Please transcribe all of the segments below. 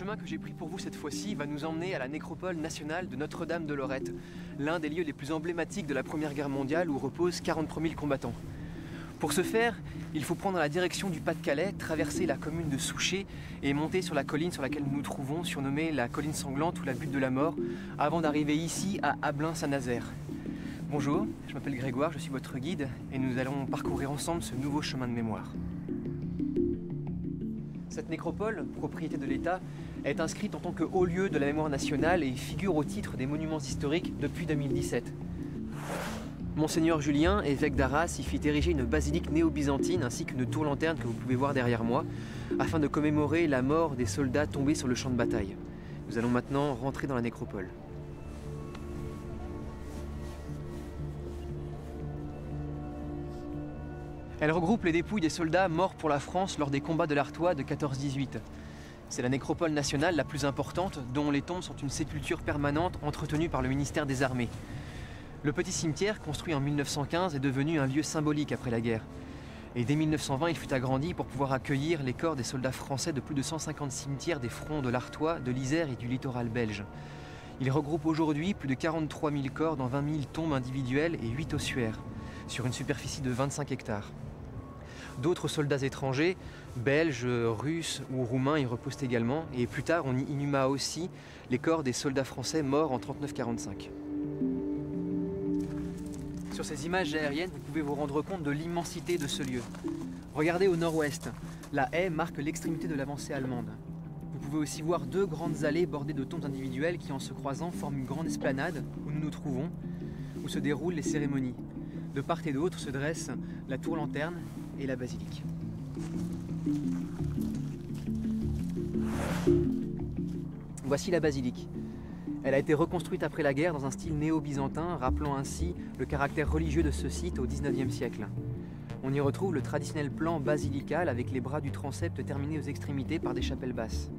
chemin que j'ai pris pour vous cette fois-ci va nous emmener à la nécropole nationale de Notre-Dame de Lorette, l'un des lieux les plus emblématiques de la Première Guerre mondiale où reposent 43 000 combattants. Pour ce faire, il faut prendre la direction du Pas-de-Calais, traverser la commune de Souchez et monter sur la colline sur laquelle nous nous trouvons, surnommée la colline sanglante ou la butte de la mort, avant d'arriver ici à Ablain-Saint-Nazaire. Bonjour, je m'appelle Grégoire, je suis votre guide et nous allons parcourir ensemble ce nouveau chemin de mémoire. Cette nécropole, propriété de l'État, est inscrite en tant que haut lieu de la mémoire nationale et figure au titre des monuments historiques depuis 2017. Monseigneur Julien, évêque d'Arras, y fit ériger une basilique néo-byzantine ainsi qu'une tour-lanterne que vous pouvez voir derrière moi, afin de commémorer la mort des soldats tombés sur le champ de bataille. Nous allons maintenant rentrer dans la nécropole. Elle regroupe les dépouilles des soldats morts pour la France lors des combats de l'Artois de 14-18. C'est la nécropole nationale la plus importante, dont les tombes sont une sépulture permanente entretenue par le ministère des Armées. Le petit cimetière, construit en 1915, est devenu un lieu symbolique après la guerre. Et dès 1920, il fut agrandi pour pouvoir accueillir les corps des soldats français de plus de 150 cimetières des fronts de l'Artois, de l'Isère et du littoral belge. Il regroupe aujourd'hui plus de 43 000 corps dans 20 000 tombes individuelles et 8 ossuaires, sur une superficie de 25 hectares. D'autres soldats étrangers, belges, russes ou roumains y reposent également, et plus tard on y inhuma aussi les corps des soldats français morts en 39-45. Sur ces images aériennes, vous pouvez vous rendre compte de l'immensité de ce lieu. Regardez au nord-ouest, la haie marque l'extrémité de l'avancée allemande. Vous pouvez aussi voir deux grandes allées bordées de tombes individuelles qui, en se croisant, forment une grande esplanade où nous nous trouvons, où se déroulent les cérémonies. De part et d'autre se dresse la tour-lanterne et la basilique. Voici la basilique. Elle a été reconstruite après la guerre dans un style néo-byzantin, rappelant ainsi le caractère religieux de ce site au XIXe siècle. On y retrouve le traditionnel plan basilical avec les bras du transept terminés aux extrémités par des chapelles basses.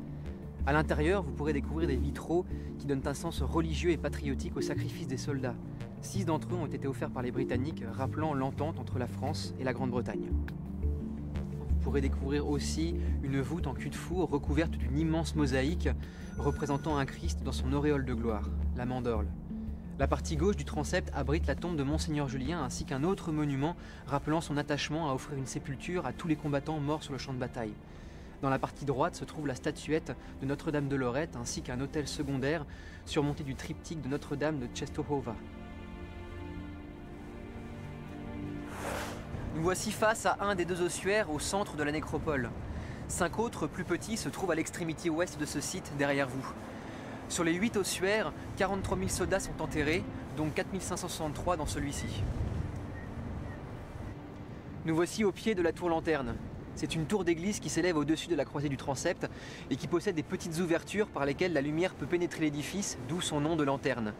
À l'intérieur, vous pourrez découvrir des vitraux qui donnent un sens religieux et patriotique au sacrifice des soldats. 6 d'entre eux ont été offerts par les Britanniques, rappelant l'entente entre la France et la Grande-Bretagne. Vous pourrez découvrir aussi une voûte en cul-de-four recouverte d'une immense mosaïque représentant un Christ dans son auréole de gloire, la mandorle. La partie gauche du transept abrite la tombe de Monseigneur Julien ainsi qu'un autre monument rappelant son attachement à offrir une sépulture à tous les combattants morts sur le champ de bataille. Dans la partie droite se trouve la statuette de Notre-Dame de Lorette ainsi qu'un autel secondaire surmonté du triptyque de Notre-Dame de Czestochowa. Nous voici face à un des deux ossuaires au centre de la nécropole. 5 autres plus petits se trouvent à l'extrémité ouest de ce site derrière vous. Sur les 8 ossuaires, 43 000 soldats sont enterrés, dont 4 563 dans celui-ci. Nous voici au pied de la tour-lanterne. C'est une tour d'église qui s'élève au-dessus de la croisée du transept et qui possède des petites ouvertures par lesquelles la lumière peut pénétrer l'édifice, d'où son nom de lanterne.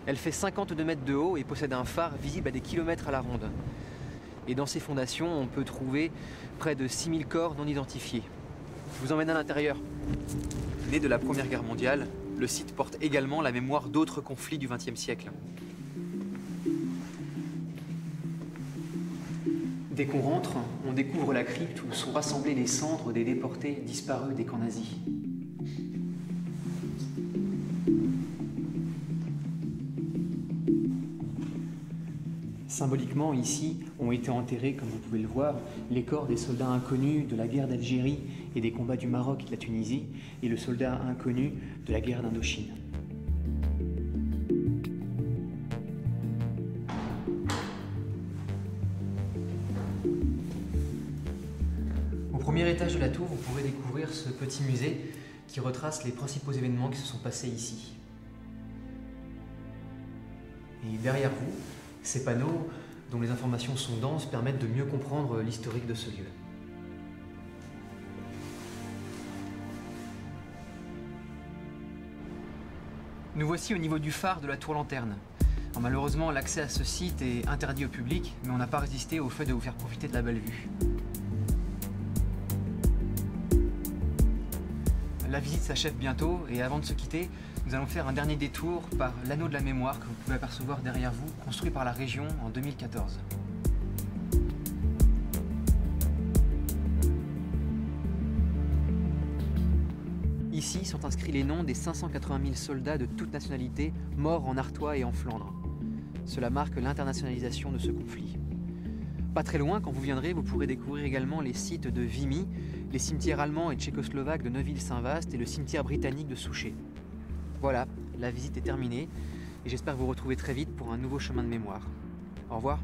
Elle fait 52 mètres de haut et possède un phare visible à des kilomètres à la ronde. Et dans ces fondations, on peut trouver près de 6 000 corps non identifiés. Je vous emmène à l'intérieur. Né de la Première Guerre mondiale, le site porte également la mémoire d'autres conflits du XXe siècle. Dès qu'on rentre, on découvre la crypte où sont rassemblées les cendres des déportés disparus des camps nazis. Symboliquement, ici, ont été enterrés, comme vous pouvez le voir, les corps des soldats inconnus de la guerre d'Algérie et des combats du Maroc et de la Tunisie, et le soldat inconnu de la guerre d'Indochine. Au premier étage de la tour, vous pourrez découvrir ce petit musée qui retrace les principaux événements qui se sont passés ici. Et derrière vous, ces panneaux, dont les informations sont denses, permettent de mieux comprendre l'historique de ce lieu. Nous voici au niveau du phare de la tour-lanterne. Malheureusement, l'accès à ce site est interdit au public, mais on n'a pas résisté au fait de vous faire profiter de la belle vue. La visite s'achève bientôt et avant de se quitter, nous allons faire un dernier détour par l'anneau de la mémoire que vous pouvez apercevoir derrière vous, construit par la région en 2014. Ici sont inscrits les noms des 580 000 soldats de toutes nationalités morts en Artois et en Flandre. Cela marque l'internationalisation de ce conflit. Pas très loin, quand vous viendrez, vous pourrez découvrir également les sites de Vimy, les cimetières allemands et tchécoslovaques de Neuville-Saint-Vaast et le cimetière britannique de Souchez. Voilà, la visite est terminée et j'espère vous retrouver très vite pour un nouveau chemin de mémoire. Au revoir.